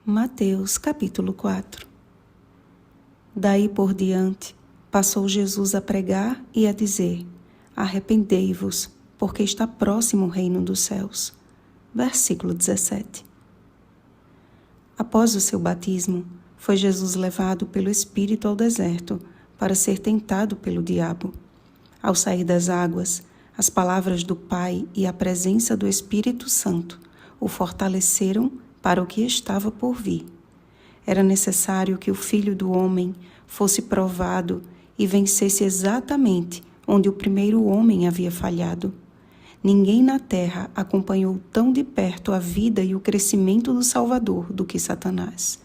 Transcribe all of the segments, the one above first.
Mateus capítulo 4. Daí por diante, passou Jesus a pregar e a dizer: Arrependei-vos, porque está próximo o reino dos céus. Versículo 17. Após o seu batismo, foi Jesus levado pelo Espírito ao deserto para ser tentado pelo diabo. Ao sair das águas, as palavras do Pai e a presença do Espírito Santo o fortaleceram para o que estava por vir. Era necessário que o Filho do Homem fosse provado e vencesse exatamente onde o primeiro homem havia falhado. Ninguém na terra acompanhou tão de perto a vida e o crescimento do Salvador do que Satanás.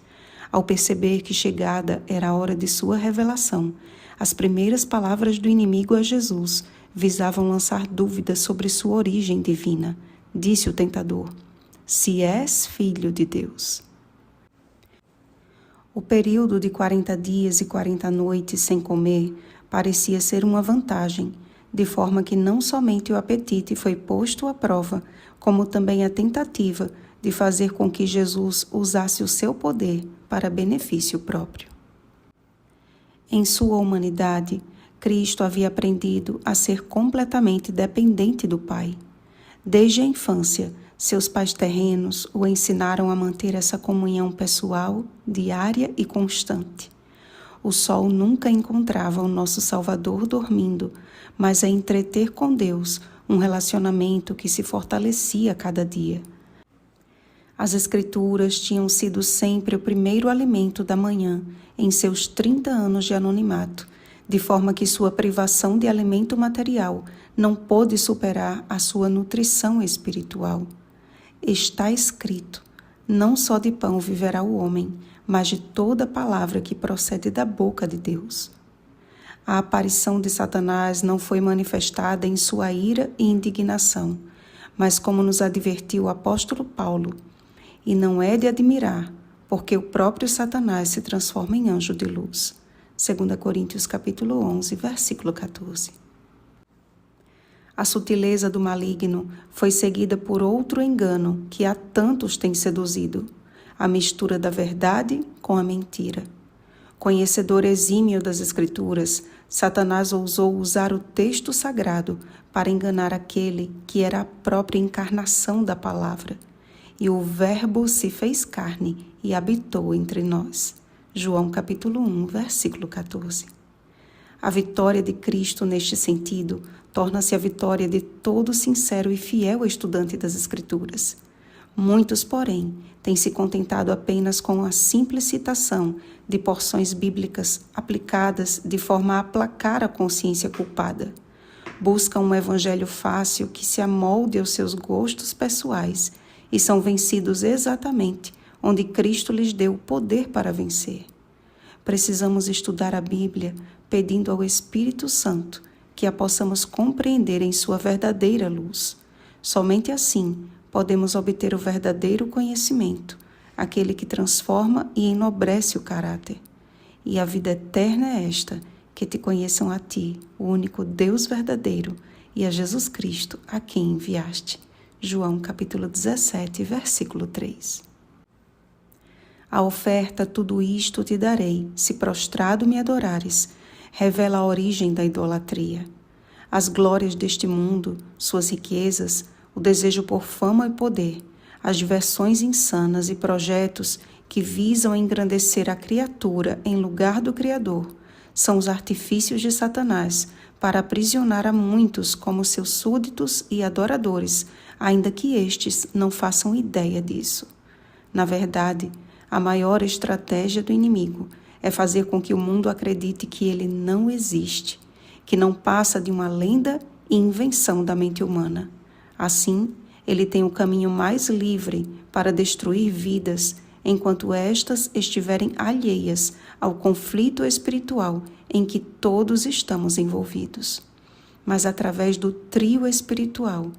Ao perceber que chegada era a hora de sua revelação, as primeiras palavras do inimigo a Jesus visavam lançar dúvidas sobre sua origem divina. Disse o tentador: Se és filho de Deus. O período de 40 dias e 40 noites sem comer parecia ser uma vantagem, de forma que não somente o apetite foi posto à prova, como também a tentativa de fazer com que Jesus usasse o seu poder para benefício próprio. Em sua humanidade, Cristo havia aprendido a ser completamente dependente do Pai. Desde a infância, seus pais terrenos o ensinaram a manter essa comunhão pessoal, diária e constante. O sol nunca encontrava o nosso Salvador dormindo, mas a entreter com Deus um relacionamento que se fortalecia a cada dia. As Escrituras tinham sido sempre o primeiro alimento da manhã em seus 30 anos de anonimato, de forma que sua privação de alimento material não pôde superar a sua nutrição espiritual. Está escrito: não só de pão viverá o homem, mas de toda palavra que procede da boca de Deus. A aparição de Satanás não foi manifestada em sua ira e indignação, mas como nos advertiu o apóstolo Paulo, e não é de admirar, porque o próprio Satanás se transforma em anjo de luz. 2 Coríntios capítulo 11, versículo 14. A sutileza do maligno foi seguida por outro engano que a tantos tem seduzido: a mistura da verdade com a mentira. Conhecedor exímio das Escrituras, Satanás ousou usar o texto sagrado para enganar aquele que era a própria encarnação da palavra. E o Verbo se fez carne e habitou entre nós. João capítulo 1, versículo 14. A vitória de Cristo neste sentido torna-se a vitória de todo sincero e fiel estudante das Escrituras. Muitos, porém, têm se contentado apenas com a simples citação de porções bíblicas aplicadas de forma a aplacar a consciência culpada. Buscam um evangelho fácil que se amolde aos seus gostos pessoais e são vencidos exatamente onde Cristo lhes deu o poder para vencer. Precisamos estudar a Bíblia pedindo ao Espírito Santo que a possamos compreender em sua verdadeira luz. Somente assim podemos obter o verdadeiro conhecimento, aquele que transforma e enobrece o caráter. E a vida eterna é esta, que te conheçam a ti, o único Deus verdadeiro, e a Jesus Cristo, a quem enviaste. João capítulo 17, versículo 3. A oferta tudo isto te darei, se prostrado me adorares, revela a origem da idolatria. As glórias deste mundo, suas riquezas, o desejo por fama e poder, as diversões insanas e projetos que visam engrandecer a criatura em lugar do Criador, são os artifícios de Satanás para aprisionar a muitos como seus súditos e adoradores, ainda que estes não façam ideia disso. Na verdade, a maior estratégia do inimigo é fazer com que o mundo acredite que ele não existe, que não passa de uma lenda e invenção da mente humana. Assim, ele tem o caminho mais livre para destruir vidas, enquanto estas estiverem alheias ao conflito espiritual em que todos estamos envolvidos. Mas através do trio espiritual,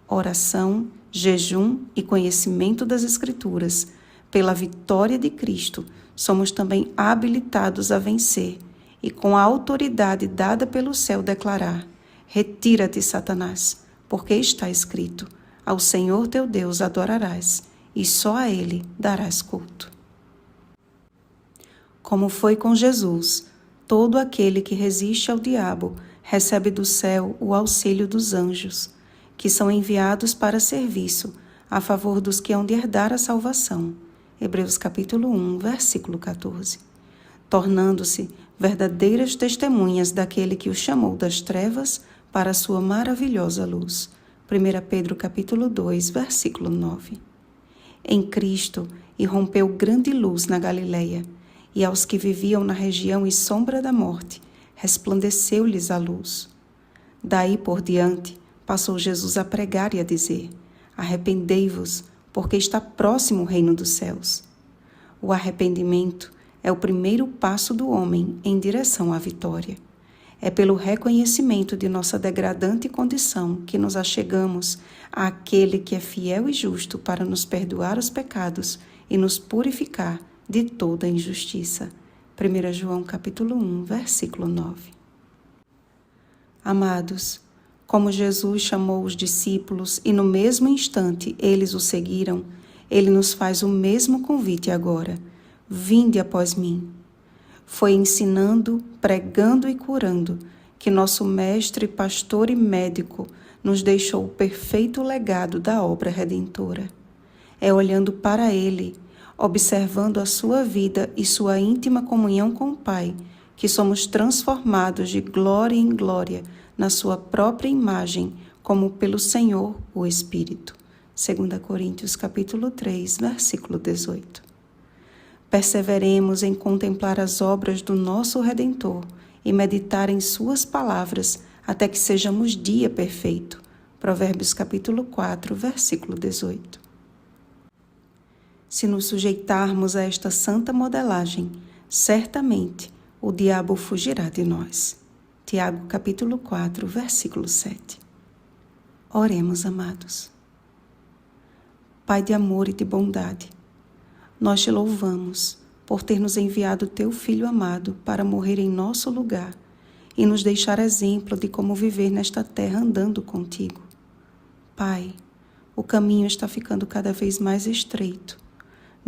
oração, jejum e conhecimento das Escrituras, pela vitória de Cristo, somos também habilitados a vencer e com a autoridade dada pelo céu declarar: retira-te, Satanás, porque está escrito: ao Senhor teu Deus adorarás, e só a Ele darás culto. Como foi com Jesus, todo aquele que resiste ao diabo recebe do céu o auxílio dos anjos, que são enviados para serviço a favor dos que hão de herdar a salvação. Hebreus capítulo 1, versículo 14. Tornando-se verdadeiras testemunhas daquele que o chamou das trevas para a sua maravilhosa luz. 1 Pedro capítulo 2, versículo 9. Em Cristo irrompeu grande luz na Galileia, e aos que viviam na região e sombra da morte, resplandeceu-lhes a luz. Daí por diante, passou Jesus a pregar e a dizer: arrependei-vos, porque está próximo o reino dos céus. O arrependimento é o primeiro passo do homem em direção à vitória. É pelo reconhecimento de nossa degradante condição que nos achegamos àquele que é fiel e justo para nos perdoar os pecados e nos purificar de toda a injustiça. 1 João capítulo 1, versículo 9. Amados, como Jesus chamou os discípulos e no mesmo instante eles o seguiram, ele nos faz o mesmo convite agora: vinde após mim. Foi ensinando, pregando e curando que nosso mestre, pastor e médico nos deixou o perfeito legado da obra redentora. É olhando para ele, observando a sua vida e sua íntima comunhão com o Pai, que somos transformados de glória em glória na sua própria imagem, como pelo Senhor, o Espírito. 2 Coríntios capítulo 3, versículo 18. Perseveremos em contemplar as obras do nosso Redentor e meditar em suas palavras até que sejamos dia perfeito. Provérbios capítulo 4, versículo 18. Se nos sujeitarmos a esta santa modelagem, certamente o diabo fugirá de nós. Tiago capítulo 4, versículo 7. Oremos, amados. Pai de amor e de bondade, nós te louvamos por ter nos enviado teu Filho amado para morrer em nosso lugar e nos deixar exemplo de como viver nesta terra andando contigo. Pai, o caminho está ficando cada vez mais estreito.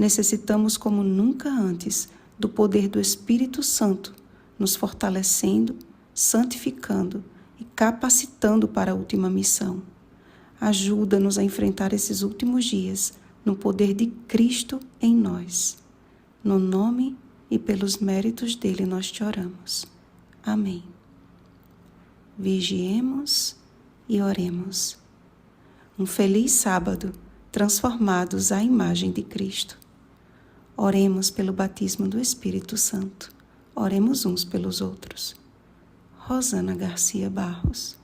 Necessitamos como nunca antes do poder do Espírito Santo, nos fortalecendo, santificando e capacitando para a última missão. Ajuda-nos a enfrentar esses últimos dias no poder de Cristo em nós. No nome e pelos méritos dele nós te oramos. Amém. Vigiemos e oremos. Um feliz sábado, transformados à imagem de Cristo. Oremos pelo batismo do Espírito Santo. Oremos uns pelos outros. Rosana Garcia Barros.